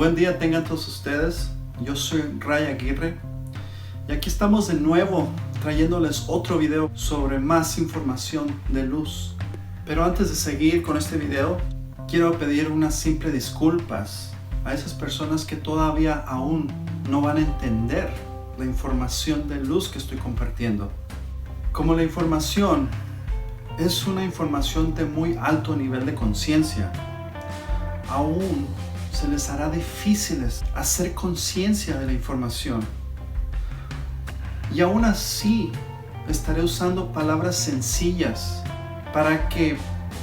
Buen día tengan todos ustedes. Yo soy Ray Aguirre y aquí estamos de nuevo trayéndoles otro video sobre más información de luz. Pero antes de seguir con este video, quiero pedir unas simples disculpas a esas personas que todavía aún no van a entender la información de luz que estoy compartiendo. Como la información es una información de muy alto nivel de conciencia, aún se les hará difícil hacer conciencia de la información. Y aún así, estaré usando palabras sencillas para que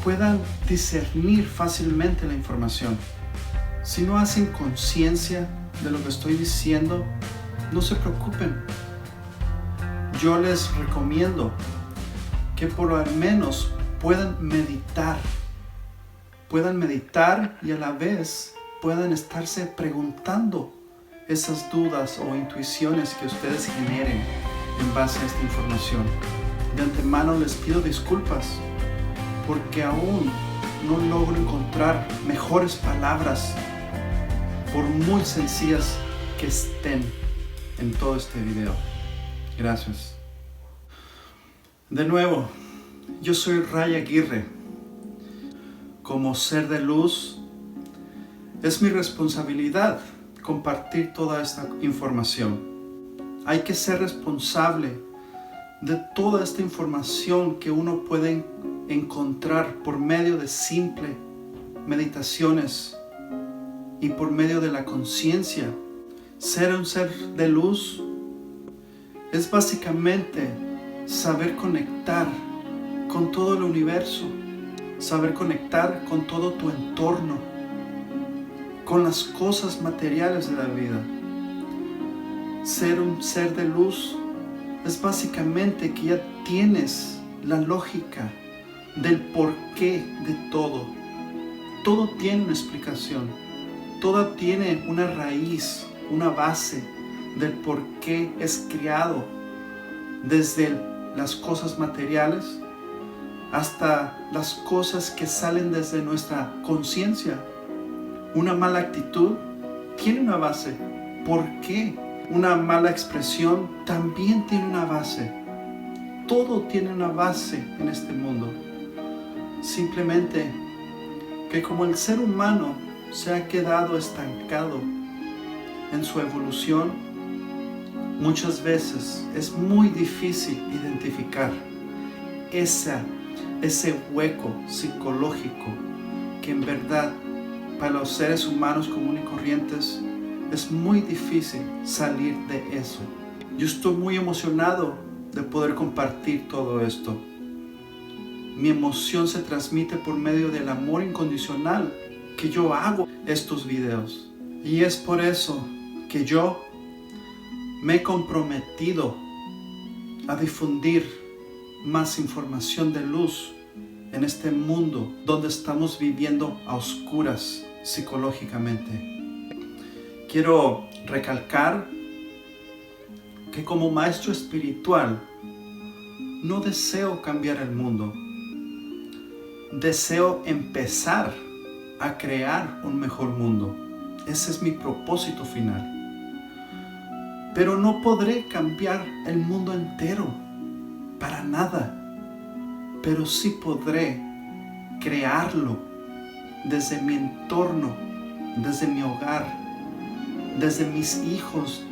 puedan discernir fácilmente la información. Si no hacen conciencia de lo que estoy diciendo, no se preocupen. Yo les recomiendo que por lo menos puedan meditar y a la vez puedan estarse preguntando esas dudas o intuiciones que ustedes generen en base a esta información. De antemano les pido disculpas porque aún no logro encontrar mejores palabras, por muy sencillas que estén en todo este video. Gracias. De nuevo, yo soy Ray Aguirre. Como ser de luz, es mi responsabilidad compartir toda esta información. Hay que ser responsable de toda esta información que uno puede encontrar por medio de simples meditaciones y por medio de la conciencia. Ser un ser de luz es básicamente saber conectar con todo el universo, saber conectar con todo tu entorno, con las cosas materiales de la vida. Ser un ser de luz es básicamente que ya tienes la lógica del porqué de todo. Todo tiene una explicación, todo tiene una raíz, una base del por qué es creado, desde las cosas materiales hasta las cosas que salen desde nuestra conciencia. Una mala actitud tiene una base. ¿Por qué? Una mala expresión también tiene una base. Todo tiene una base en este mundo. Simplemente que como el ser humano se ha quedado estancado en su evolución, muchas veces es muy difícil identificar ese hueco psicológico que en verdad para los seres humanos comunes y corrientes es muy difícil salir de eso. Yo estoy muy emocionado de poder compartir todo esto. Mi emoción se transmite por medio del amor incondicional que yo hago estos videos. Y es por eso que yo me he comprometido a difundir más información de luz en este mundo donde estamos viviendo a oscuras psicológicamente. Quiero recalcar que como maestro espiritual no deseo cambiar el mundo. Deseo empezar a crear un mejor mundo. Ese es mi propósito final. Pero no podré cambiar el mundo entero, para nada. Pero sí podré crearlo desde mi entorno, desde mi hogar, desde mis hijos,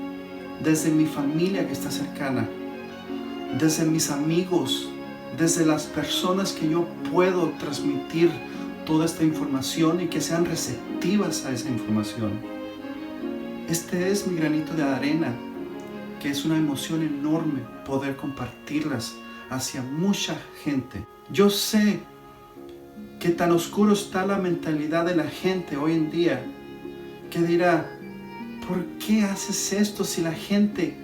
desde mi familia que está cercana, desde mis amigos, desde las personas que yo puedo transmitir toda esta información y que sean receptivas a esa información. Este es mi granito de arena, que es una emoción enorme poder compartirlas hacia mucha gente. Yo sé que tan oscuro está la mentalidad de la gente hoy en día, que dirá, ¿por qué haces esto si la gente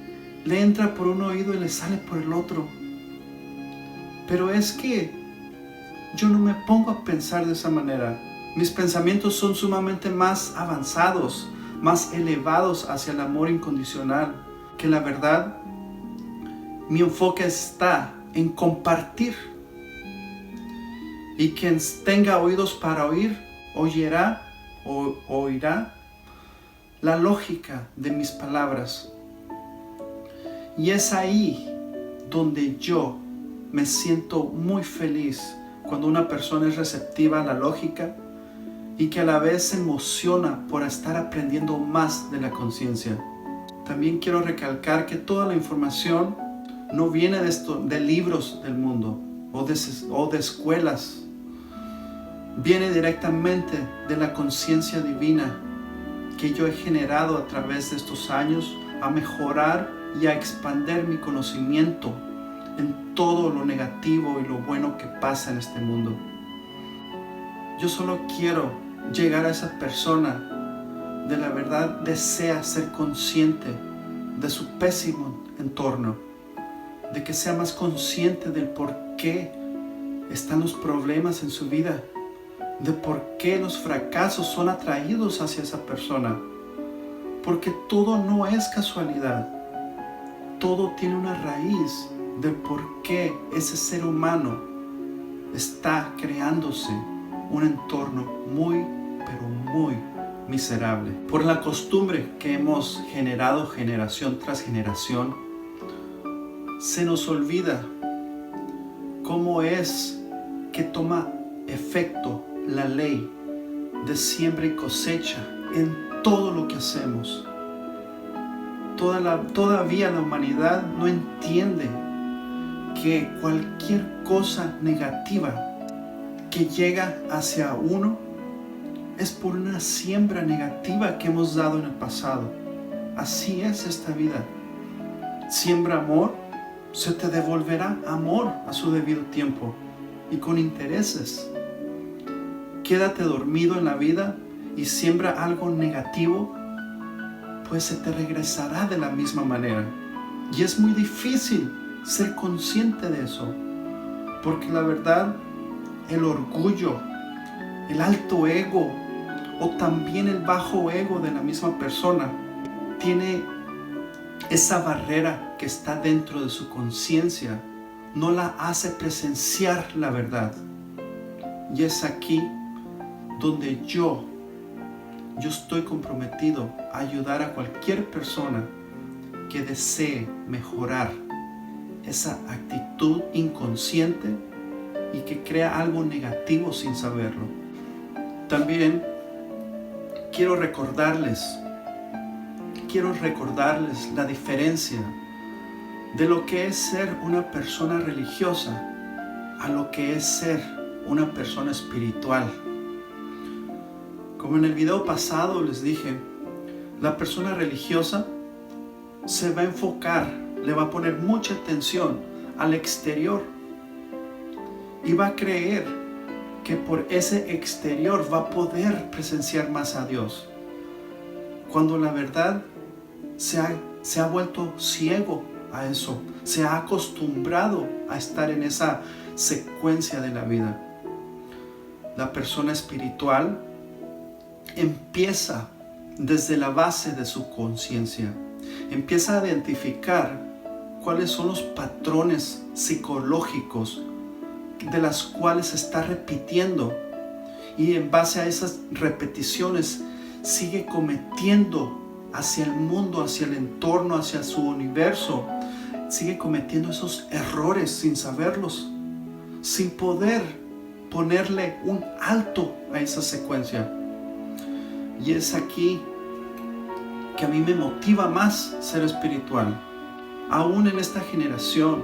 le entra por un oído y le sale por el otro? Pero es que yo no me pongo a pensar de esa manera. Mis pensamientos son sumamente más avanzados, más elevados hacia el amor incondicional, que la verdad, mi enfoque está en compartir. Y quien tenga oídos para oír, oirá o oirá la lógica de mis palabras. Y es ahí donde yo me siento muy feliz, cuando una persona es receptiva a la lógica y que a la vez se emociona por estar aprendiendo más de la conciencia. También quiero recalcar que toda la información no viene de libros del mundo o de escuelas. Viene directamente de la conciencia divina que yo he generado a través de estos años a mejorar y a expandir mi conocimiento en todo lo negativo y lo bueno que pasa en este mundo. Yo solo quiero llegar a esa persona de la verdad desea ser consciente de su pésimo entorno, de que sea más consciente del por qué están los problemas en su vida, de por qué los fracasos son atraídos hacia esa persona, porque todo no es casualidad, todo tiene una raíz del por qué ese ser humano está creándose un entorno muy, pero muy miserable. Por la costumbre que hemos generado generación tras generación, se nos olvida cómo es que toma efecto la ley de siembra y cosecha en todo lo que hacemos. Todavía la humanidad no entiende que cualquier cosa negativa que llega hacia uno es por una siembra negativa que hemos dado en el pasado. Así es esta vida. Siembra amor, se te devolverá amor a su debido tiempo y con intereses. Quédate dormido en la vida y siembra algo negativo, pues se te regresará de la misma manera. Y es muy difícil ser consciente de eso, porque la verdad, el orgullo, el alto ego o también el bajo ego de la misma persona tiene esa barrera que está dentro de su conciencia, no la hace presenciar la verdad. Y es aquí donde yo estoy comprometido a ayudar a cualquier persona que desee mejorar esa actitud inconsciente y que crea algo negativo sin saberlo. También quiero recordarles la diferencia de lo que es ser una persona religiosa a lo que es ser una persona espiritual. Como en el video pasado les dije, la persona religiosa se va a enfocar, le va a poner mucha atención al exterior y va a creer que por ese exterior va a poder presenciar más a Dios, cuando la verdad se ha vuelto ciego a eso, se ha acostumbrado a estar en esa secuencia de la vida. La persona espiritual empieza desde la base de su conciencia, empieza a identificar cuáles son los patrones psicológicos de las cuales está repitiendo, y en base a esas repeticiones sigue cometiendo hacia el mundo, hacia el entorno, hacia su universo, sigue cometiendo esos errores sin saberlos, sin poder ponerle un alto a esa secuencia. Y es aquí que a mí me motiva más ser espiritual. Aún en esta generación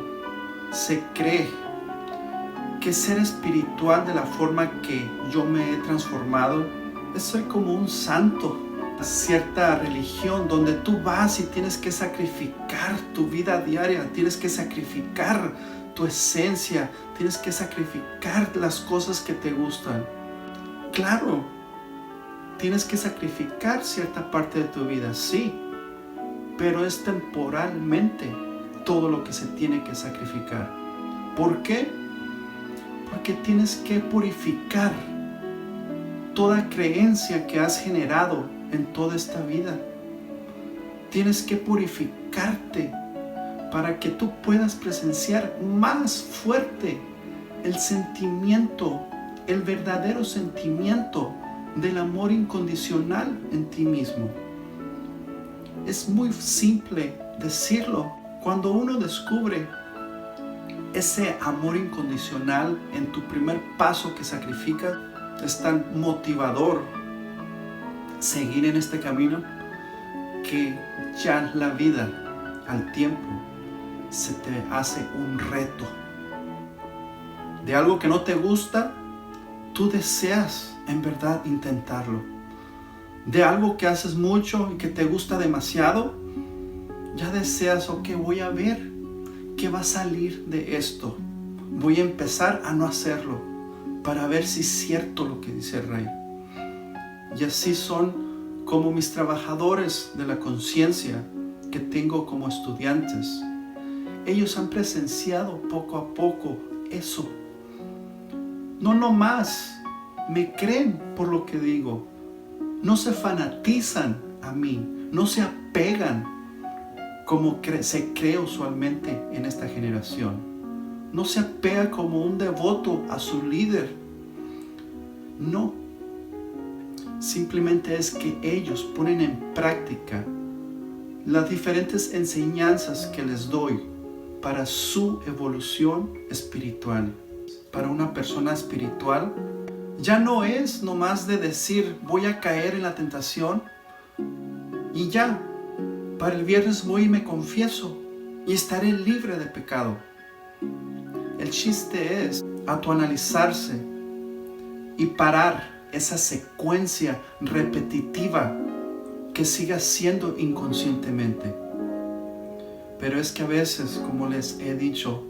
se cree que ser espiritual de la forma que yo me he transformado es ser como un santo. Cierta religión donde tú vas y tienes que sacrificar tu vida diaria, tienes que sacrificar tu esencia, tienes que sacrificar las cosas que te gustan. Claro, tienes que sacrificar cierta parte de tu vida, sí, pero es temporalmente todo lo que se tiene que sacrificar. ¿Por qué? Porque tienes que purificar toda creencia que has generado en toda esta vida. Tienes que purificarte para que tú puedas presenciar más fuerte el sentimiento, el verdadero sentimiento del amor incondicional en ti mismo. es muy simple decirlo. Cuando uno descubre ese amor incondicional en tu primer paso que sacrificas, es tan motivador seguir en este camino que ya la vida al tiempo se te hace un reto. De algo que no te gusta, tú deseas en verdad intentarlo. De algo que haces mucho y que te gusta demasiado, ya deseas, ok, voy a ver qué va a salir de esto. Voy a empezar a no hacerlo para ver si es cierto lo que dice el Rey. Y así son como mis trabajadores de la conciencia que tengo como estudiantes. Ellos han presenciado poco a poco eso. No nomás me creen por lo que digo. No se fanatizan a mí. No se apegan como se cree usualmente en esta generación. No se apega como un devoto a su líder. No. Simplemente es que ellos ponen en práctica las diferentes enseñanzas que les doy para su evolución espiritual. Para una persona espiritual, ya no es nomás de decir voy a caer en la tentación y ya, para el viernes voy y me confieso y estaré libre de pecado. El chiste es autoanalizarse y parar esa secuencia repetitiva que siga haciendo inconscientemente. Pero es que a veces, como les he dicho,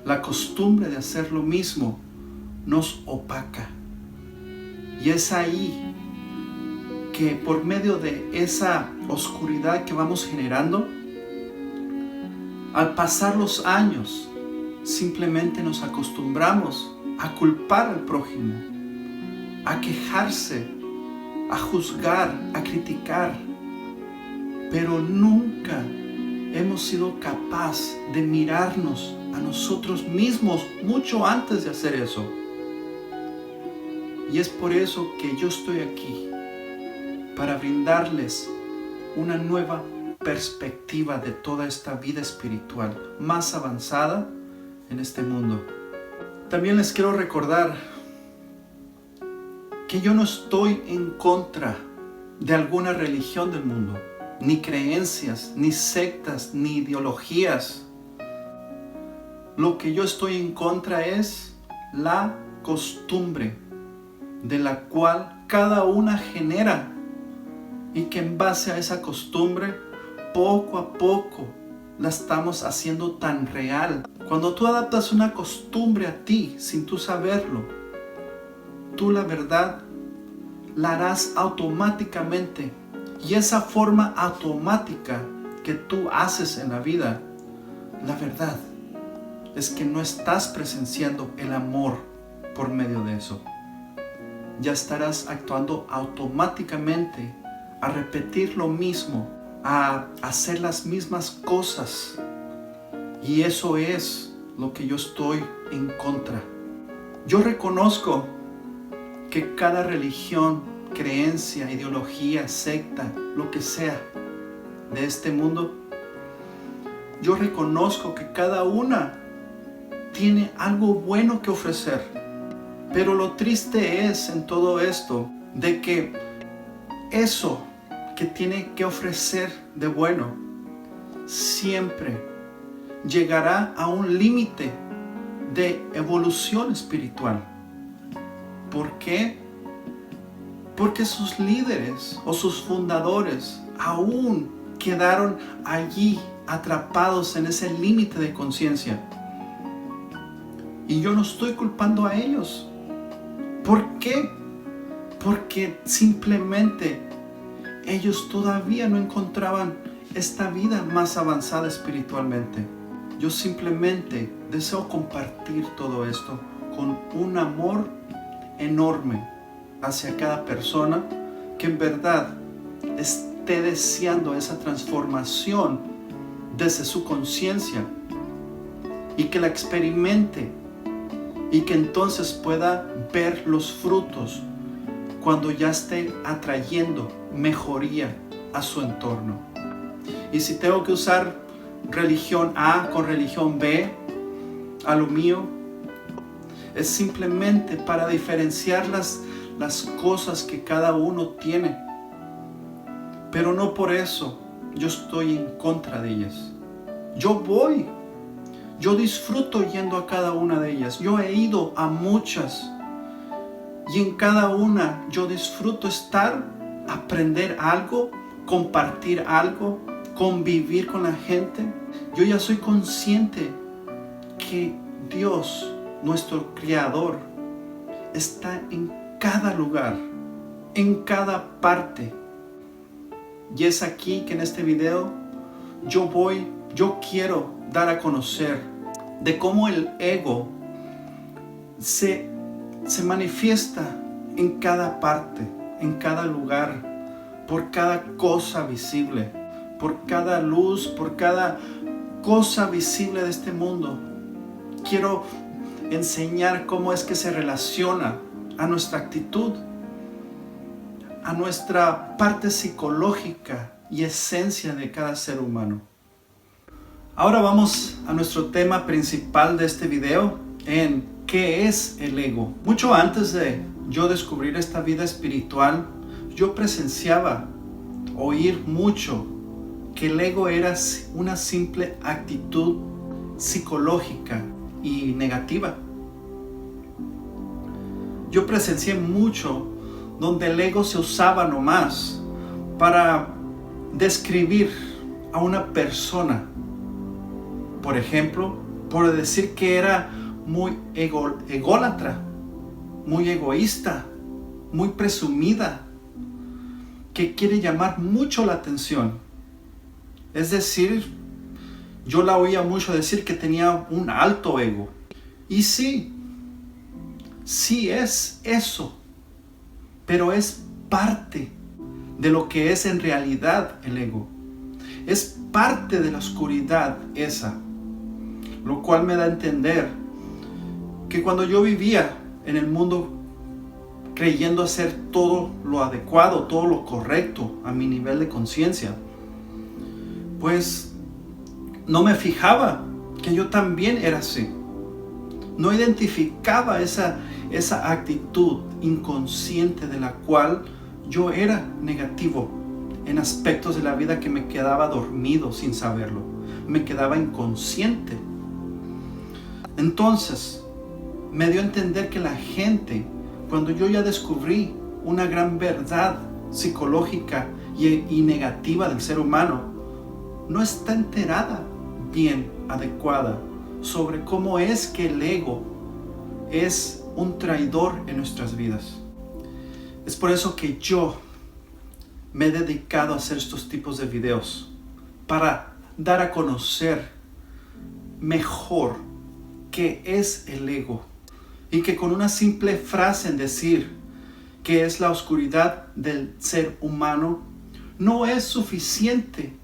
la costumbre de hacer lo mismo nos opaca. Y es ahí que por medio de esa oscuridad que vamos generando, al pasar los años, simplemente nos acostumbramos a culpar al prójimo, a quejarse, a juzgar, a criticar, pero nunca hemos sido capaces de mirarnos a nosotros mismos mucho antes de hacer eso. Y es por eso que yo estoy aquí, para brindarles una nueva perspectiva de toda esta vida espiritual más avanzada en este mundo. También les quiero recordar que yo no estoy en contra de alguna religión del mundo, ni creencias, ni sectas, ni ideologías. Lo que yo estoy en contra es la costumbre de la cual cada una genera y que en base a esa costumbre poco a poco la estamos haciendo tan real. Cuando tú adaptas una costumbre a ti sin tú saberlo, tú la verdad la harás automáticamente, y esa forma automática que tú haces en la vida, la verdad es que no estás presenciando el amor por medio de eso. Ya estarás actuando automáticamente a repetir lo mismo, a hacer las mismas cosas, y eso es lo que yo estoy en contra. Yo reconozco que cada religión, creencia, ideología, secta, lo que sea de este mundo, yo reconozco que cada una tiene algo bueno que ofrecer. Pero lo triste es en todo esto de que eso que tiene que ofrecer de bueno siempre llegará a un límite de evolución espiritual. ¿Por qué? Porque sus líderes o sus fundadores aún quedaron allí atrapados en ese límite de conciencia. Y yo no estoy culpando a ellos. ¿Por qué? Porque simplemente ellos todavía no encontraban esta vida más avanzada espiritualmente. Yo simplemente deseo compartir todo esto con un amor enorme hacia cada persona que en verdad esté deseando esa transformación desde su conciencia y que la experimente y que entonces pueda ver los frutos cuando ya esté atrayendo mejoría a su entorno. Y si tengo que usar religión A con religión B a lo mío, es simplemente para diferenciar las cosas que cada uno tiene. Pero no por eso yo estoy en contra de ellas. Yo disfruto yendo a cada una de ellas. Yo he ido a muchas. Y en cada una yo disfruto estar, aprender algo, compartir algo, convivir con la gente. Yo ya soy consciente que Dios, nuestro Creador, está en cada lugar, en cada parte. Y es aquí que en este video yo quiero dar a conocer de cómo el ego se manifiesta en cada parte, en cada lugar, por cada cosa visible, por cada luz, por cada cosa visible de este mundo. Quiero enseñar cómo es que se relaciona a nuestra actitud, a nuestra parte psicológica y esencia de cada ser humano. Ahora vamos a nuestro tema principal de este video, en ¿qué es el ego? Mucho antes de yo descubrir esta vida espiritual, yo presenciaba, oír mucho, que el ego era una simple actitud psicológica y negativa. Yo presencié mucho donde el ego se usaba nomás para describir a una persona. Por ejemplo, por decir que era muy ególatra, muy egoísta, muy presumida, que quiere llamar mucho la atención. Es decir, yo la oía mucho decir que tenía un alto ego. Y sí es eso, pero es parte de lo que es en realidad el ego. Es parte de la oscuridad esa, lo cual me da a entender que cuando yo vivía en el mundo creyendo hacer todo lo adecuado, todo lo correcto a mi nivel de conciencia, pues no me fijaba que yo también era así. No identificaba esa actitud inconsciente de la cual yo era negativo en aspectos de la vida que me quedaba dormido sin saberlo. Me quedaba inconsciente. Entonces, me dio a entender que la gente, cuando yo ya descubrí una gran verdad psicológica y negativa del ser humano, no está enterada bien, adecuada, sobre cómo es que el ego es un traidor en nuestras vidas. Es por eso que yo me he dedicado a hacer estos tipos de videos, para dar a conocer mejor qué es el ego, y que con una simple frase en decir que es la oscuridad del ser humano no es suficiente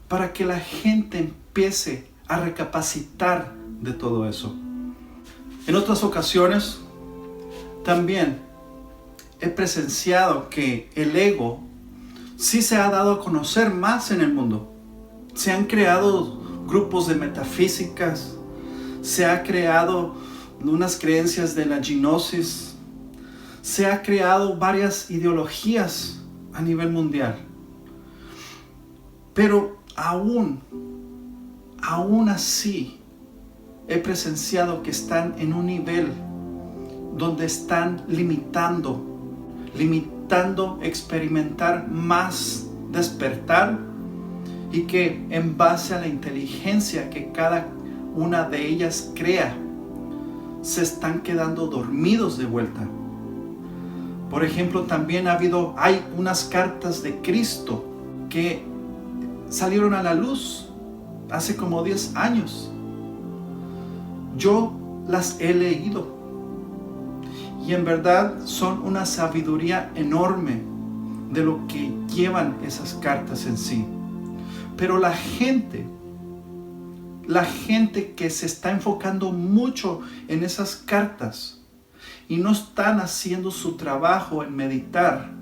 para que la gente empiece a recapacitar de todo eso. En otras ocasiones también he presenciado que el ego sí se ha dado a conocer más en el mundo. Se han creado grupos de metafísicas, se ha creado unas creencias de la gnosis, se ha creado varias ideologías a nivel mundial. Pero aún así he presenciado que están en un nivel donde están limitando experimentar más despertar, y que en base a la inteligencia que cada una de ellas crea, se están quedando dormidos de vuelta. Por ejemplo, también hay unas cartas de Cristo que salieron a la luz hace como 10 años. Yo las he leído y en verdad son una sabiduría enorme de lo que llevan esas cartas en sí. Pero la gente que se está enfocando mucho en esas cartas y no están haciendo su trabajo en meditar,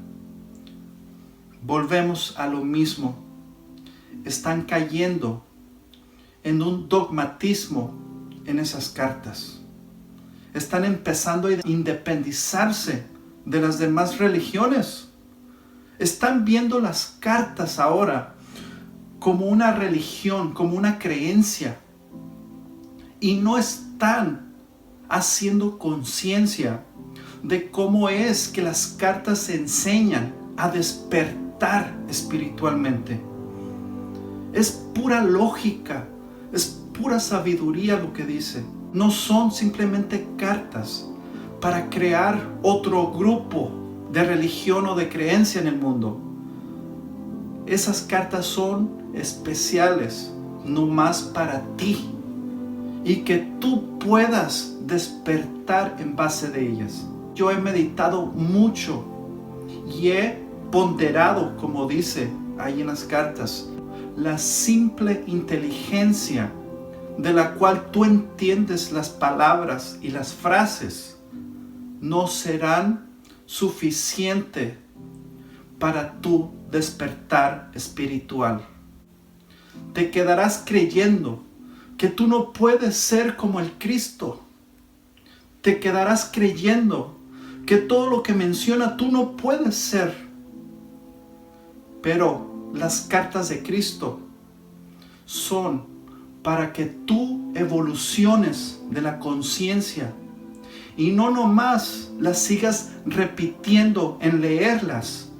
volvemos a lo mismo. están cayendo en un dogmatismo en esas cartas. Están empezando a independizarse de las demás religiones. Están viendo las cartas ahora como una religión, como una creencia. Y no están haciendo conciencia de cómo es que las cartas enseñan a despertar espiritualmente. Es pura lógica, es pura sabiduría lo que dice. No son simplemente cartas para crear otro grupo de religión o de creencia en el mundo. Esas cartas son especiales, no más para ti, y que tú puedas despertar en base de ellas. Yo he meditado mucho y he ponderado, como dice ahí en las cartas, la simple inteligencia de la cual tú entiendes las palabras y las frases no serán suficientes para tu despertar espiritual. Te quedarás creyendo que tú no puedes ser como el Cristo. Te quedarás creyendo que todo lo que menciona tú no puedes ser. Pero las cartas de Cristo son para que tú evoluciones de la conciencia y no nomás las sigas repitiendo en leerlas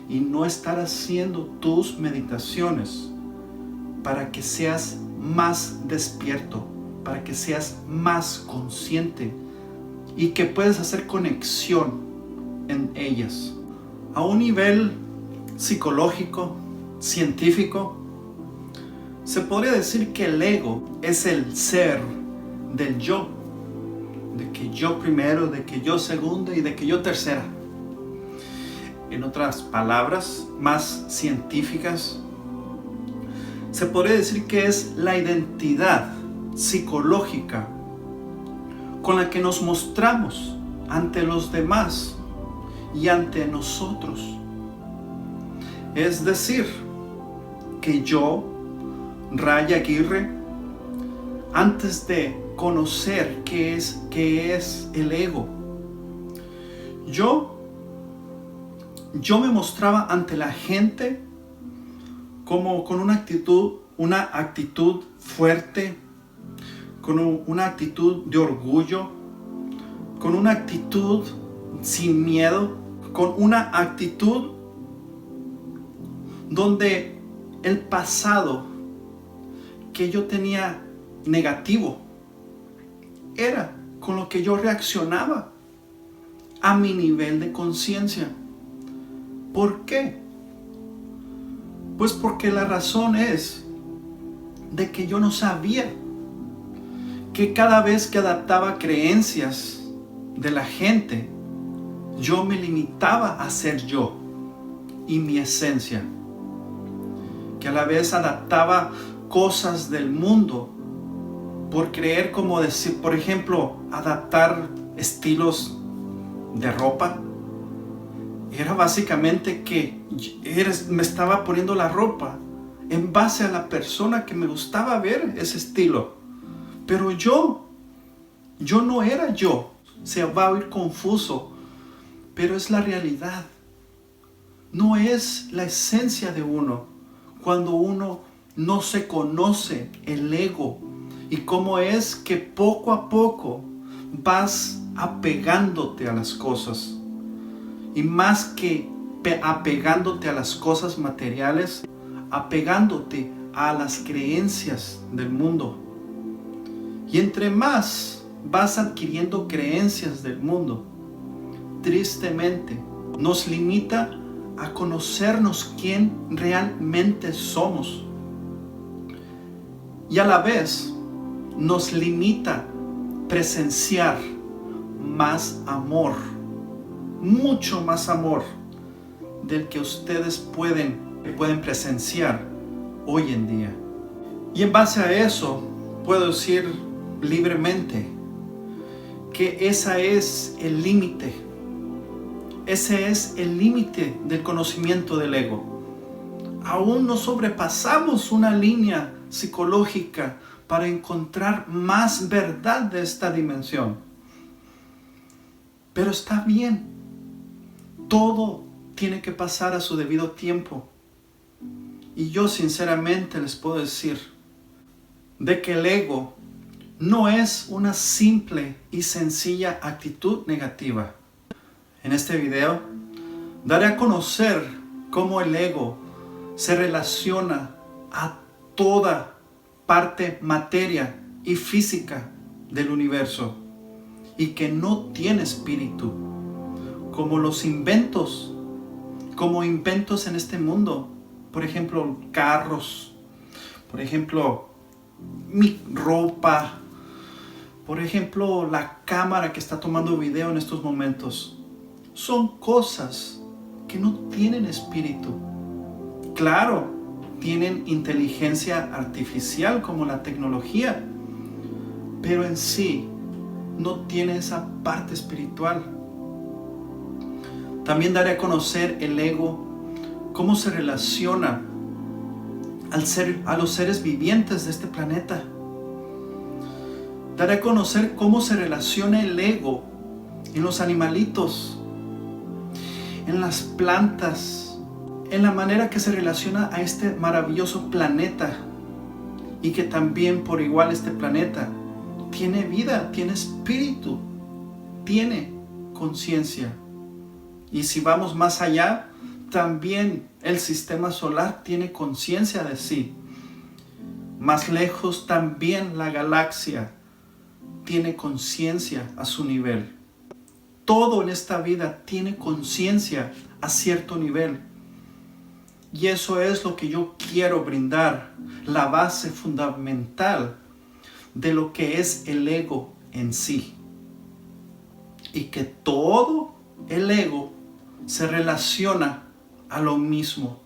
y no estar haciendo tus meditaciones para que seas más despierto, para que seas más consciente y que puedas hacer conexión en ellas. A un nivel psicológico, científico, se podría decir que el ego es el ser del yo, de que yo primero, de que yo segunda y de que yo tercera. En otras palabras más científicas, se podría decir que es la identidad psicológica con la que nos mostramos ante los demás y ante nosotros. Es decir, que yo, Ray Aguirre, antes de conocer qué es el ego, yo me mostraba ante la gente como con una actitud fuerte, con una actitud de orgullo, con una actitud sin miedo, con una actitud donde el pasado que yo tenía negativo era con lo que yo reaccionaba a mi nivel de conciencia. ¿Por qué? Pues porque la razón es de que yo no sabía que cada vez que adaptaba creencias de la gente, yo me limitaba a ser yo y mi esencia. Que a la vez adaptaba cosas del mundo por creer, como decir, por ejemplo, adaptar estilos de ropa. Era básicamente que me estaba poniendo la ropa en base a la persona que me gustaba ver ese estilo. Pero yo no era yo. Se va a oír confuso, pero es la realidad. No es la esencia de uno cuando uno no se conoce el ego y cómo es que poco a poco vas apegándote a las cosas. Y más que apegándote a las cosas materiales, apegándote a las creencias del mundo. Y entre más vas adquiriendo creencias del mundo, tristemente nos limita a conocernos quién realmente somos. Y a la vez nos limita presenciar más amor, mucho más amor del que ustedes pueden presenciar hoy en día. Y en base a eso puedo decir libremente que ese es el límite. Ese es el límite del conocimiento del ego. aún no sobrepasamos una línea psicológica para encontrar más verdad de esta dimensión. Pero está bien. Todo tiene que pasar a su debido tiempo. Y yo sinceramente les puedo decir de que el ego no es una simple y sencilla actitud negativa. En este video daré a conocer cómo el ego se relaciona a toda parte materia y física del universo y que no tiene espíritu, como los inventos, en este mundo. Por ejemplo, carros, por ejemplo, mi ropa, por ejemplo, la cámara que está tomando video en estos momentos. Son cosas que no tienen espíritu. Claro, tienen inteligencia artificial como la tecnología, pero en sí no tiene esa parte espiritual. También daré a conocer el ego, cómo se relaciona a los seres vivientes de este planeta. Daré a conocer cómo se relaciona el ego en los animalitos, en las plantas, en la manera que se relaciona a este maravilloso planeta, y que también por igual este planeta tiene vida, tiene espíritu, tiene conciencia. Y si vamos más allá, también el sistema solar tiene conciencia de sí. Más lejos también la galaxia tiene conciencia a su nivel. Todo en esta vida tiene conciencia a cierto nivel. Y eso es lo que yo quiero brindar, la base fundamental de lo que es el ego en sí. Y que todo el ego se relaciona a lo mismo.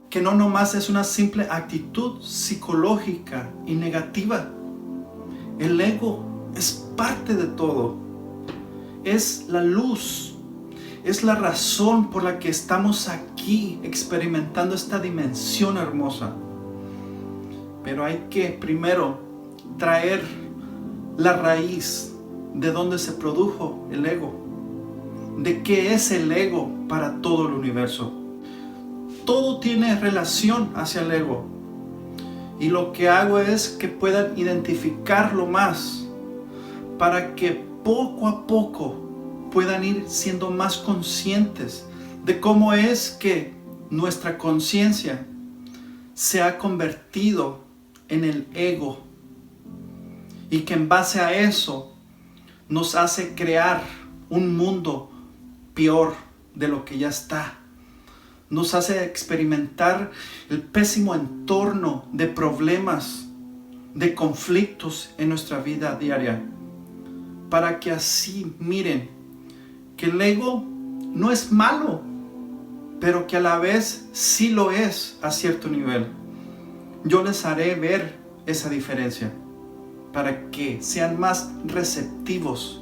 Que no nomás es una simple actitud psicológica y negativa. El ego es parte de todo. Es la luz. Es la razón por la que estamos aquí experimentando esta dimensión hermosa. Pero hay que primero traer la raíz de donde se produjo el ego. De qué es el ego para todo el universo. Todo tiene relación hacia el ego. Y lo que hago es que puedan identificarlo más para que poco a poco puedan ir siendo más conscientes de cómo es que nuestra conciencia se ha convertido en el ego y que en base a eso nos hace crear un mundo peor de lo que ya está. Nos hace experimentar el pésimo entorno de problemas, de conflictos en nuestra vida diaria. Para que así miren que el ego no es malo, pero que a la vez sí lo es a cierto nivel. Yo les haré ver esa diferencia para que sean más receptivos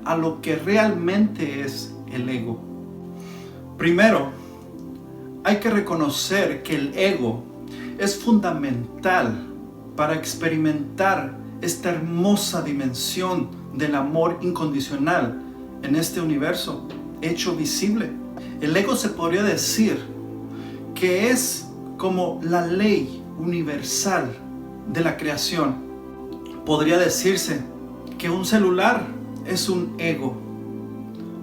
a lo que realmente es el ego. Primero, hay que reconocer que el ego es fundamental para experimentar esta hermosa dimensión del amor incondicional en este universo hecho visible. El ego se podría decir que es como la ley universal de la creación. Podría decirse que un celular es un ego.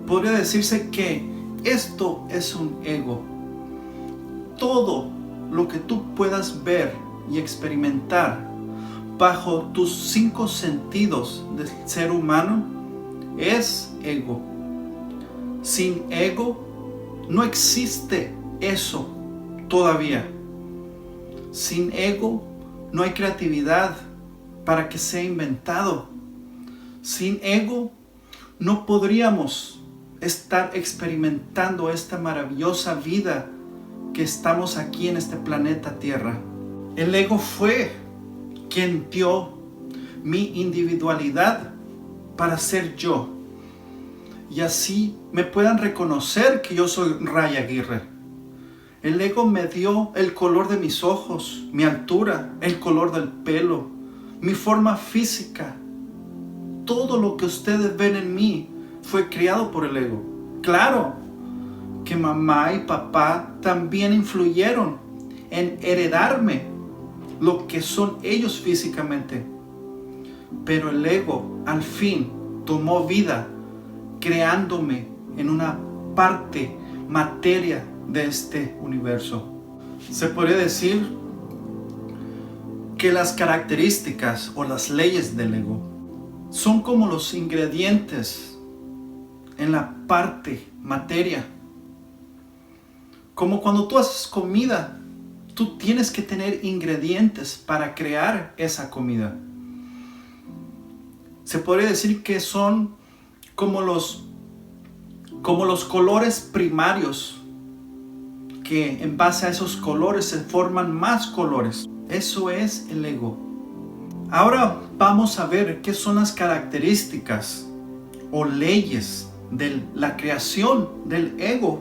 Podría decirse que esto es un ego. Todo lo que tú puedas ver y experimentar bajo tus 5 sentidos del ser humano es ego. Sin ego no existe eso todavía. Sin ego no hay creatividad para que sea inventado. Sin ego no podríamos estar experimentando esta maravillosa vida que estamos aquí en este planeta Tierra. El ego fue quien dio mi individualidad para ser yo. Y así me puedan reconocer que yo soy Ray Aguirre. El ego me dio el color de mis ojos, mi altura, el color del pelo, mi forma física. Todo lo que ustedes ven en mí fue creado por el ego. Claro que mamá y papá también influyeron en heredarme lo que son ellos físicamente. Pero el ego al fin tomó vida creándome en una parte, materia de este universo. Se podría decir que las características o las leyes del ego son como los ingredientes en la parte, materia. Como cuando tú haces comida, tú tienes que tener ingredientes para crear esa comida. Se podría decir que son como los colores primarios, que en base a esos colores se forman más colores. Eso es el ego. Ahora vamos a ver qué son las características o leyes de la creación del ego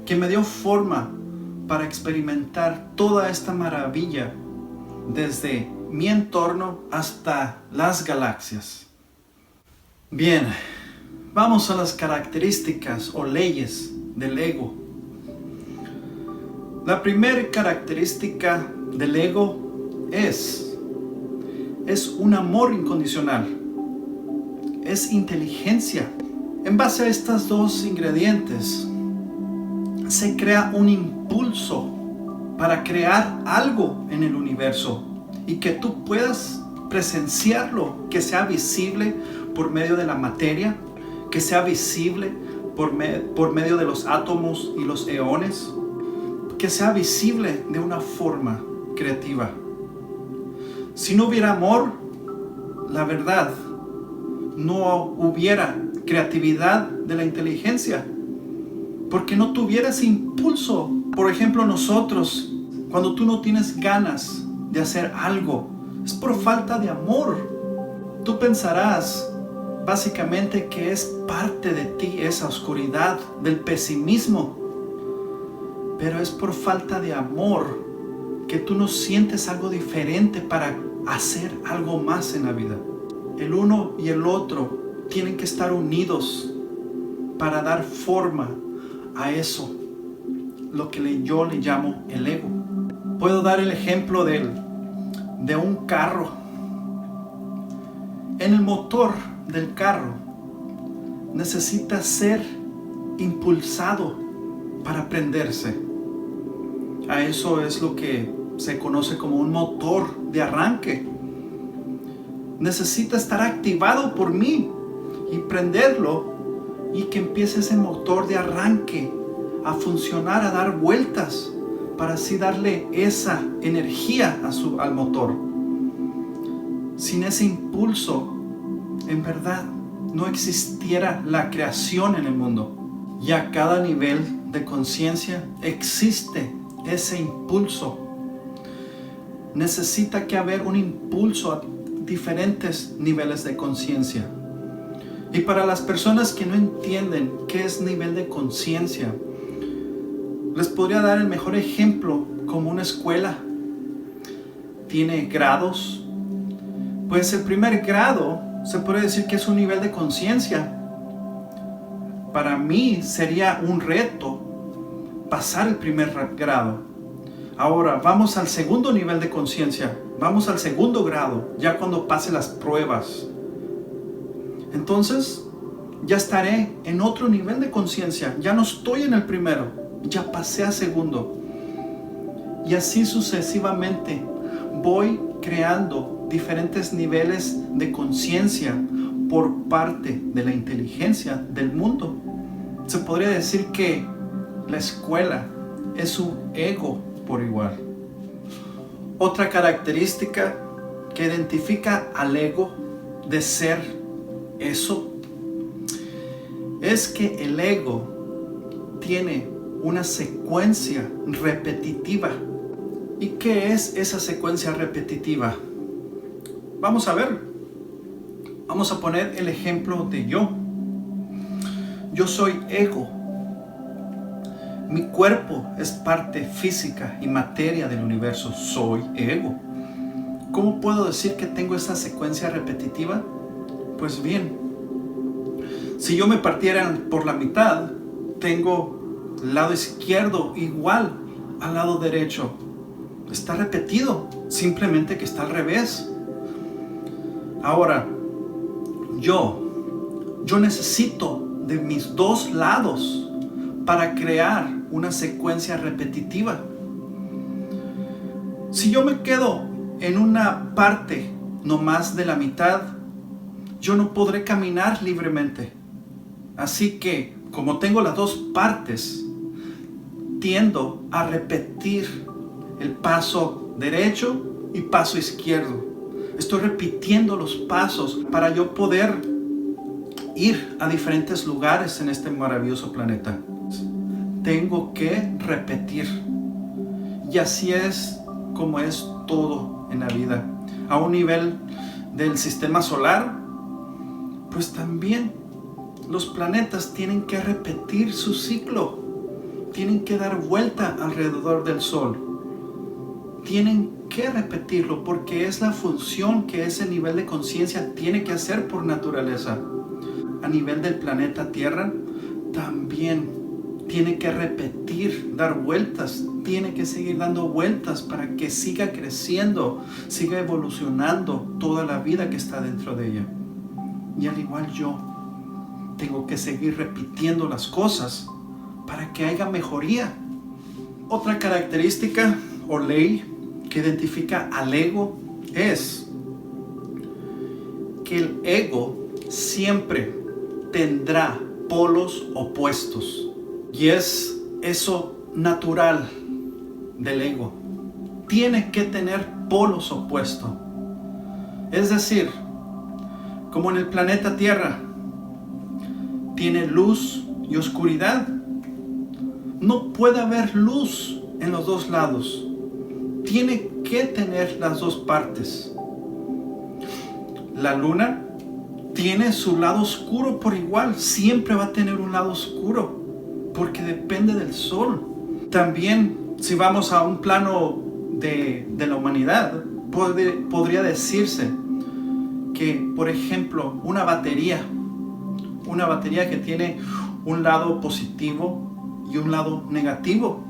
que me dio forma para experimentar toda esta maravilla desde mi entorno hasta las galaxias. Bien, vamos a las características o leyes del ego. La primera característica del ego es un amor incondicional, es inteligencia. En base a estos dos ingredientes se crea un impulso para crear algo en el universo y que tú puedas presenciarlo, que sea visible por medio de la materia, que sea visible por medio de los átomos y los eones, que sea visible de una forma creativa. Si no hubiera amor, la verdad, no hubiera creatividad de la inteligencia, porque no tuviera ese impulso. Por ejemplo, nosotros, cuando tú no tienes ganas de hacer algo, es por falta de amor. Tú pensarás básicamente que es parte de ti esa oscuridad del pesimismo, pero es por falta de amor que tú no sientes algo diferente para hacer algo más en la vida. El uno y el otro tienen que estar unidos para dar forma a eso, lo que yo le llamo el ego. Puedo dar el ejemplo de un carro. En el motor del carro necesita ser impulsado para prenderse. A eso es lo que se conoce como un motor de arranque. Necesita estar activado por mí y prenderlo, y que empiece ese motor de arranque a funcionar, a dar vueltas, para así darle esa energía al motor. Sin ese impulso, en verdad, no existiera la creación en el mundo. Y a cada nivel de conciencia existe ese impulso. Necesita que haber un impulso a diferentes niveles de conciencia. Y para las personas que no entienden qué es nivel de conciencia, les podría dar el mejor ejemplo como una escuela. Tiene grados. Pues el primer grado se puede decir que es un nivel de conciencia. Para mí sería un reto pasar el primer grado. Ahora vamos al segundo nivel de conciencia. Vamos al segundo grado, ya cuando pase las pruebas. Entonces ya estaré en otro nivel de conciencia. Ya no estoy en el primero, ya pasé a segundo. Y así sucesivamente voy creando diferentes niveles de conciencia por parte de la inteligencia del mundo. Se podría decir que la escuela es un ego por igual. Otra característica que identifica al ego de ser eso es que el ego tiene una secuencia repetitiva. ¿Y qué es esa secuencia repetitiva? Vamos a ver. Vamos a poner el ejemplo de yo. Yo soy ego. Mi cuerpo es parte física y materia del universo. Soy ego. ¿Cómo puedo decir que tengo esa secuencia repetitiva? Pues bien, si yo me partiera por la mitad, tengo el lado izquierdo igual al lado derecho. Está repetido, simplemente que está al revés. Ahora, yo necesito de mis dos lados para crear una secuencia repetitiva. Si yo me quedo en una parte nomás de la mitad, yo no podré caminar libremente. Así que, como tengo las dos partes, tiendo a repetir el paso derecho y paso izquierdo. Estoy repitiendo los pasos para yo poder ir a diferentes lugares en este maravilloso planeta. Tengo que repetir. Y así es como es todo en la vida. A un nivel del sistema solar, pues también los planetas tienen que repetir su ciclo. Tienen que dar vuelta alrededor del Sol. Tienen que repetirlo porque es la función que ese nivel de conciencia tiene que hacer por naturaleza. A nivel del planeta Tierra, también tiene que repetir, dar vueltas, tiene que seguir dando vueltas para que siga creciendo, siga evolucionando toda la vida que está dentro de ella. Y al igual yo, tengo que seguir repitiendo las cosas para que haya mejoría. Otra característica o ley que identifica al ego es que el ego siempre tendrá polos opuestos. Y es eso natural del ego. Tiene que tener polos opuestos. Es decir, como en el planeta Tierra, tiene luz y oscuridad. No puede haber luz en los dos lados. Tiene que tener las dos partes. La luna tiene su lado oscuro por igual. Siempre va a tener un lado oscuro porque depende del sol. También, si vamos a un plano de la humanidad, podría decirse que, por ejemplo, una batería que tiene un lado positivo y un lado negativo.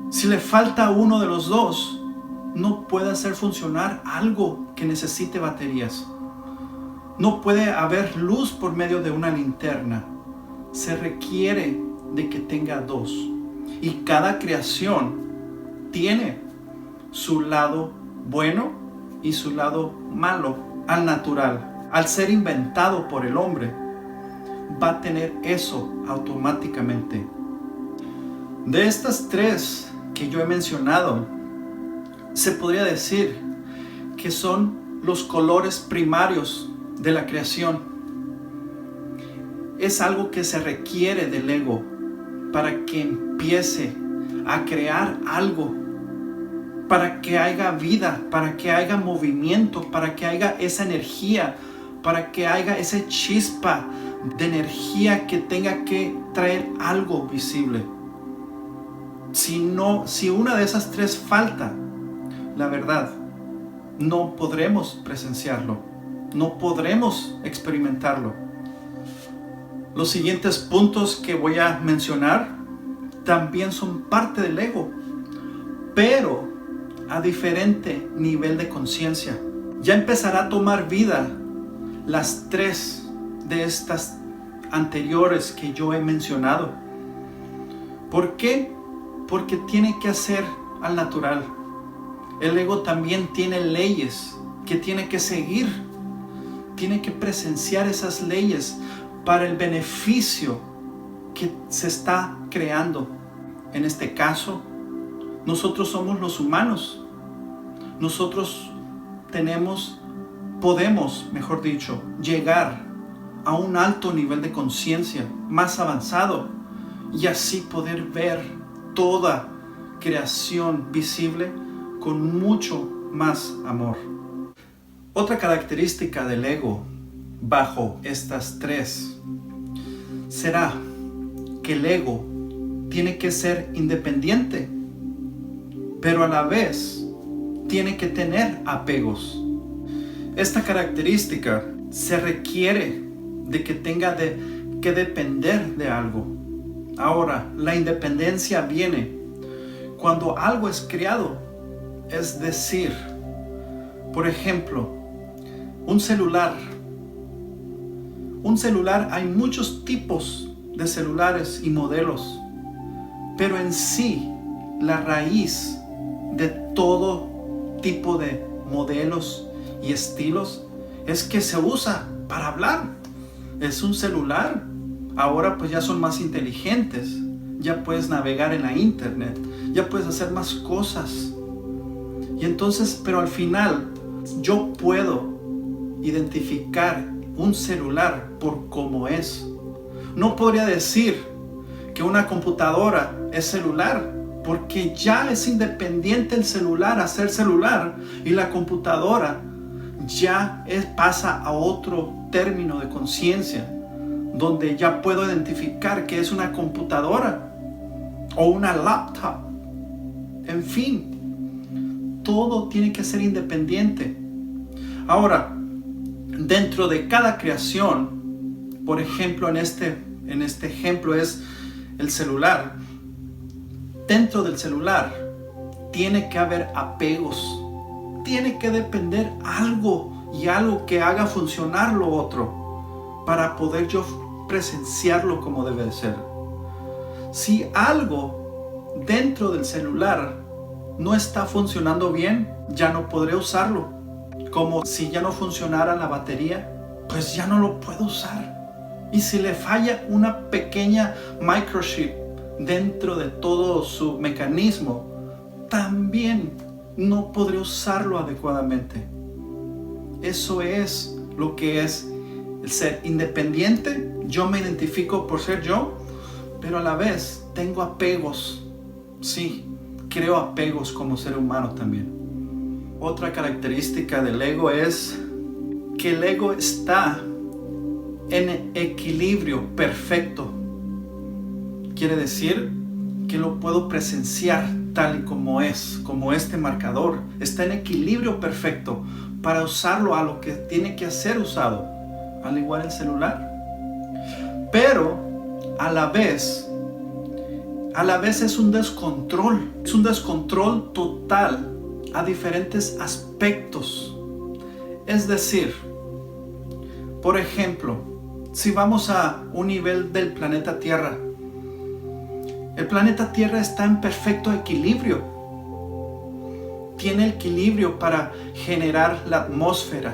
Si le falta uno de los dos, no puede hacer funcionar algo que necesite baterías. No puede haber luz por medio de una linterna. Se requiere de que tenga dos. Y cada creación tiene su lado bueno y su lado malo al natural. Al ser inventado por el hombre, va a tener eso automáticamente. De estas tres que yo he mencionado, se podría decir que son los colores primarios de la creación. Es algo que se requiere del ego para que empiece a crear algo, para que haya vida, para que haya movimiento, para que haya esa energía, para que haya esa chispa de energía que tenga que traer algo visible. Si una de esas tres falta, la verdad, no podremos presenciarlo, no podremos experimentarlo. Los siguientes puntos que voy a mencionar también son parte del ego, pero a diferente nivel de conciencia. Ya empezará a tomar vida las tres de estas anteriores que yo he mencionado. ¿Por qué? Porque tiene que hacer al natural. El ego también tiene leyes que tiene que seguir. Tiene que presenciar esas leyes para el beneficio que se está creando. En este caso, nosotros somos los humanos. Nosotros podemos, mejor dicho, llegar a un alto nivel de conciencia, más avanzado, y así poder ver toda creación visible con mucho más amor. Otra característica del ego bajo estas tres será que el ego tiene que ser independiente, pero a la vez tiene que tener apegos. Esta característica se requiere de que tenga que depender de algo. Ahora, la independencia viene cuando algo es creado. Es decir, por ejemplo, un celular. Un celular, hay muchos tipos de celulares y modelos, pero en sí, la raíz de todo tipo de modelos y estilos es que se usa para hablar. Es un celular. Ahora pues ya son más inteligentes, ya puedes navegar en la internet, ya puedes hacer más cosas. Y entonces, pero al final yo puedo identificar un celular por cómo es. No podría decir que una computadora es celular, porque ya es independiente el celular a ser celular, y la computadora ya pasa a otro término de conciencia, donde ya puedo identificar que es una computadora o una laptop. En fin, todo tiene que ser independiente. Ahora, dentro de cada creación, por ejemplo, en este ejemplo es el celular. Dentro del celular tiene que haber apegos. Tiene que depender algo y algo que haga funcionar lo otro para poder yo presenciarlo como debe de ser. Si algo dentro del celular no está funcionando bien, ya no podré usarlo. Como si ya no funcionara la batería, pues ya no lo puedo usar. Y si le falla una pequeña microchip dentro de todo su mecanismo, también no podré usarlo adecuadamente. Eso es lo que es el ser independiente. Yo me identifico por ser yo, pero a la vez tengo apegos. Sí, creo apegos como ser humano también. Otra característica del ego es que el ego está en equilibrio perfecto. Quiere decir que lo puedo presenciar tal y como es, como este marcador. Está en equilibrio perfecto para usarlo a lo que tiene que ser usado, al igual el celular. Pero a la vez es un descontrol total a diferentes aspectos. Es decir, por ejemplo, si vamos a un nivel del planeta Tierra, el planeta Tierra está en perfecto equilibrio. Tiene equilibrio para generar la atmósfera,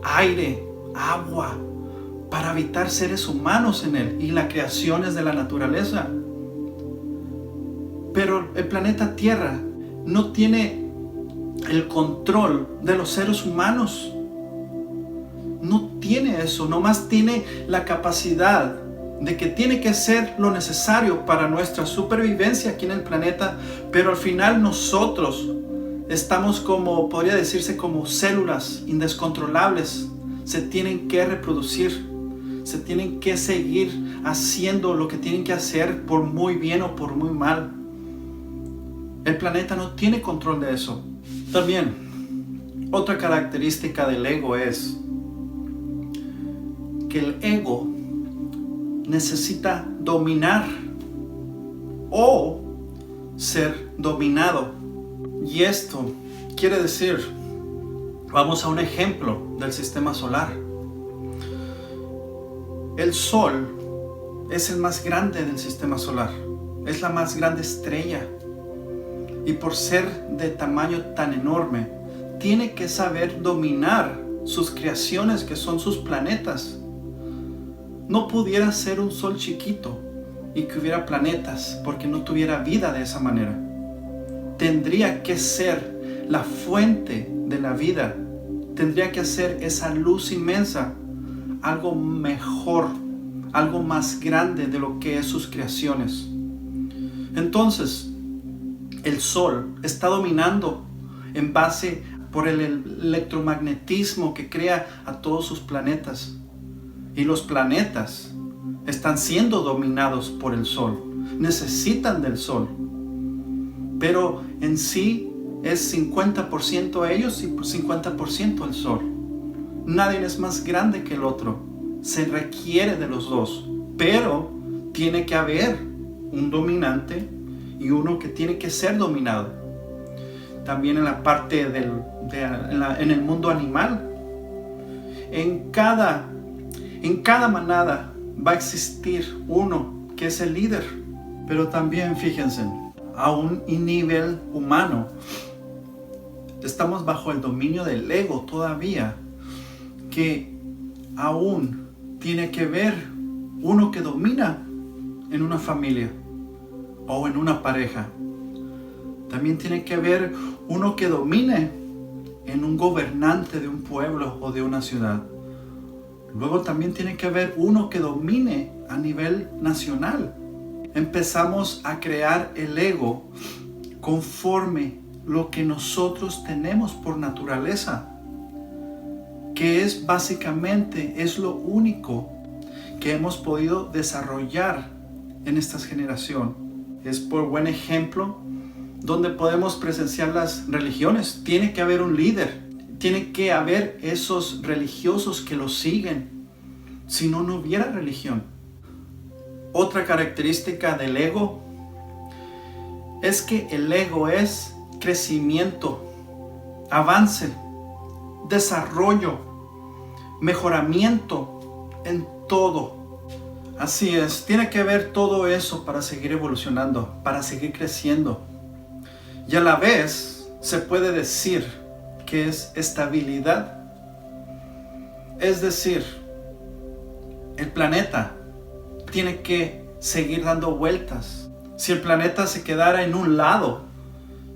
aire, agua, para habitar seres humanos en él y las creaciones de la naturaleza. Pero el planeta Tierra no tiene el control de los seres humanos. No tiene eso, nomás tiene la capacidad de que tiene que ser lo necesario para nuestra supervivencia aquí en el planeta, pero al final nosotros estamos como, podría decirse, como células indescontrolables. Se tienen que reproducir, se tienen que seguir haciendo lo que tienen que hacer, por muy bien o por muy mal. El planeta no tiene control de eso. También, otra característica del ego es que el ego necesita dominar o ser dominado. Y esto quiere decir, vamos a un ejemplo del sistema solar. El Sol es el más grande del sistema solar. Es la más grande estrella. Y por ser de tamaño tan enorme, tiene que saber dominar sus creaciones, que son sus planetas. No pudiera ser un sol chiquito y que hubiera planetas, porque no tuviera vida de esa manera. Tendría que ser la fuente de la vida. Tendría que ser esa luz inmensa, algo mejor, algo más grande de lo que es sus creaciones. Entonces, el Sol está dominando en base por el electromagnetismo que crea a todos sus planetas. Y los planetas están siendo dominados por el Sol. necesitan del sol. Pero en sí es 50% ellos y 50% el sol. Nadie es más grande que el otro. Se requiere de los dos. Pero tiene que haber un dominante y uno que tiene que ser dominado. También en la parte en el mundo animal. En cada manada va a existir uno que es el líder. Pero también fíjense, a un nivel humano, estamos bajo el dominio del ego todavía, que aún tiene que ver uno que domina en una familia o en una pareja. También tiene que haber uno que domine en un gobernante de un pueblo o de una ciudad. Luego también tiene que haber uno que domine a nivel nacional. Empezamos a crear el ego conforme lo que nosotros tenemos por naturaleza, que es básicamente lo único que hemos podido desarrollar en esta generación. Es por buen ejemplo donde podemos presenciar las religiones. Tiene que haber un líder, tiene que haber esos religiosos que lo siguen, si no, no hubiera religión. Otra característica del ego es que el ego es crecimiento, avance, desarrollo, mejoramiento en todo. Así es, tiene que haber todo eso para seguir evolucionando, para seguir creciendo. Y a la vez se puede decir que es estabilidad. Es decir, el planeta tiene que seguir dando vueltas. Si el planeta se quedara en un lado,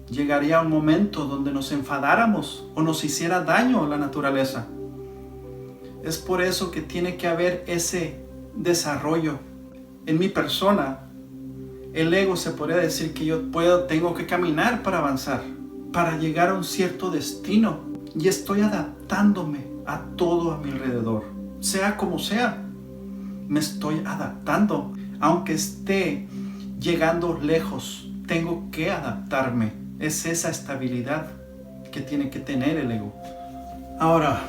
llegaría un momento donde nos enfadáramos o nos hiciera daño la naturaleza. Es por eso que tiene que haber ese desarrollo. En mi persona, el ego se podría decir que tengo que caminar para avanzar, para llegar a un cierto destino. Y estoy adaptándome a todo a mi alrededor. Sea como sea, me estoy adaptando. Aunque esté llegando lejos, tengo que adaptarme. Es esa estabilidad que tiene que tener el ego. Ahora,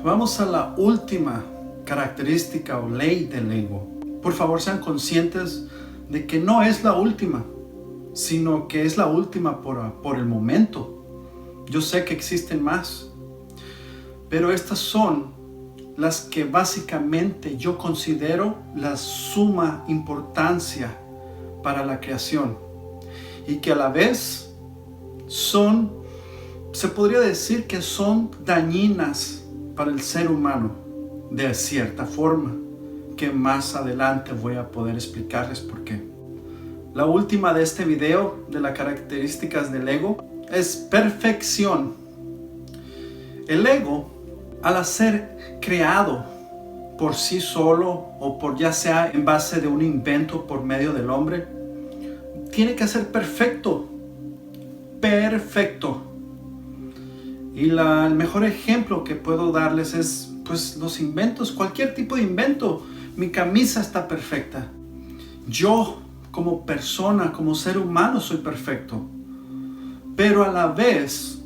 vamos a la última característica o ley del ego. Por favor, sean conscientes de que no es la última, sino que es la última por el momento. Yo sé que existen más, pero estas son las que básicamente yo considero la suma importancia para la creación, y que a la vez se podría decir que son dañinas para el ser humano de cierta forma, que más adelante voy a poder explicarles por qué. La última de este video de las características del ego es perfección. El ego, al ser creado por sí solo o por ya sea en base de un invento por medio del hombre, tiene que ser perfecto. Perfecto. Y el mejor ejemplo que puedo darles es pues los inventos, cualquier tipo de invento. Mi camisa está perfecta. Yo como persona, como ser humano soy perfecto. Pero a la vez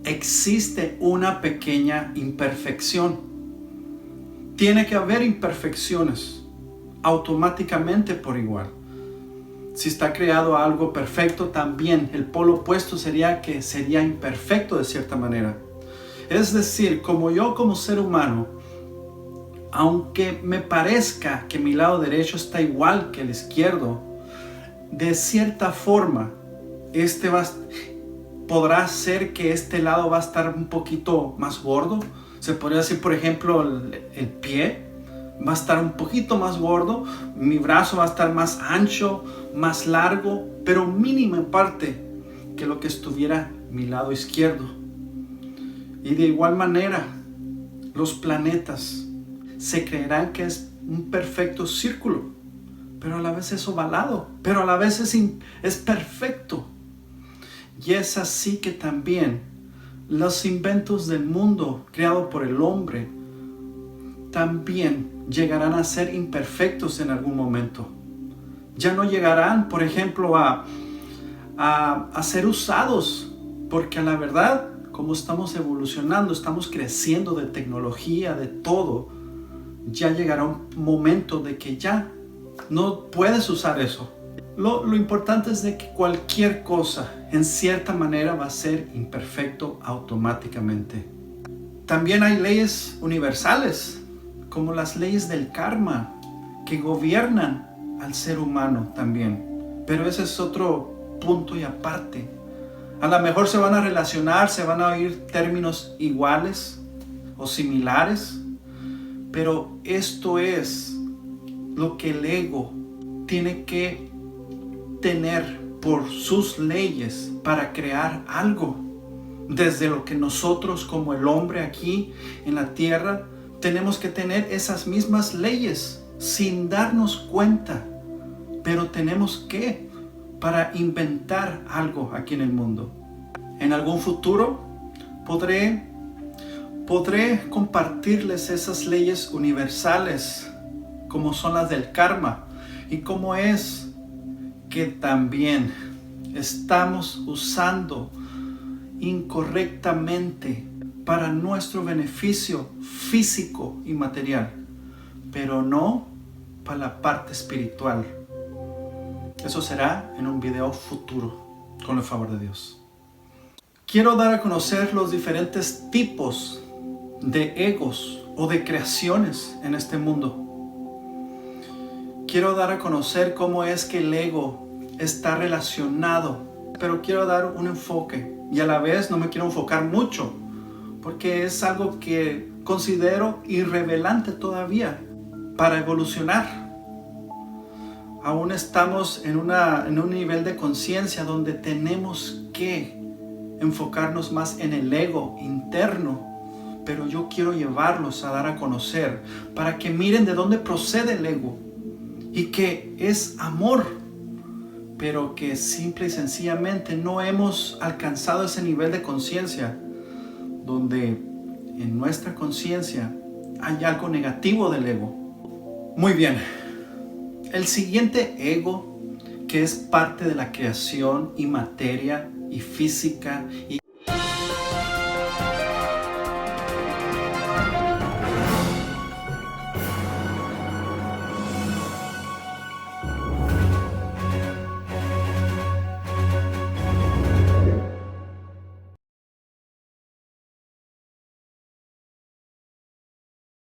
existe una pequeña imperfección. Tiene que haber imperfecciones automáticamente por igual. Si está creado algo perfecto, también el polo opuesto sería que sería imperfecto de cierta manera. Es decir, como ser humano, aunque me parezca que mi lado derecho está igual que el izquierdo, de cierta forma, podrá ser que este lado va a estar un poquito más gordo. Se podría decir, por ejemplo, el pie va a estar un poquito más gordo, mi brazo va a estar más ancho, más largo, pero mínimo en parte que lo que estuviera mi lado izquierdo. Y de igual manera, los planetas se creerán que es un perfecto círculo, pero a la vez es ovalado, pero a la vez es perfecto. Y es así que también los inventos del mundo creado por el hombre también llegarán a ser imperfectos en algún momento. Ya no llegarán, por ejemplo, a ser usados, porque a la verdad, como estamos evolucionando, estamos creciendo de tecnología, de todo, ya llegará un momento de que ya no puedes usar eso. Lo importante es de que cualquier cosa, en cierta manera, va a ser imperfecto automáticamente. También hay leyes universales, como las leyes del karma, que gobiernan al ser humano también. Pero ese es otro punto y aparte. A lo mejor se van a relacionar, se van a oír términos iguales o similares, pero esto es lo que el ego tiene que tener por sus leyes para crear algo. Desde lo que nosotros como el hombre aquí en la tierra tenemos que tener esas mismas leyes sin darnos cuenta, pero tenemos que para inventar algo aquí en el mundo. En algún futuro podré compartirles esas leyes universales como son las del karma y cómo es que también estamos usando incorrectamente para nuestro beneficio físico y material, pero no para la parte espiritual. Eso será en un video futuro, con el favor de Dios. Quiero dar a conocer los diferentes tipos de egos o de creaciones en este mundo. Quiero dar a conocer cómo es que el ego está relacionado, pero quiero dar un enfoque y a la vez no me quiero enfocar mucho porque es algo que considero irrelevante todavía para evolucionar. Aún estamos en un nivel de conciencia donde tenemos que enfocarnos más en el ego interno, pero yo quiero llevarlos a dar a conocer para que miren de dónde procede el ego y que es amor, pero que simple y sencillamente no hemos alcanzado ese nivel de conciencia donde en nuestra conciencia hay algo negativo del ego. Muy bien, el siguiente ego, que es parte de la creación y materia y física y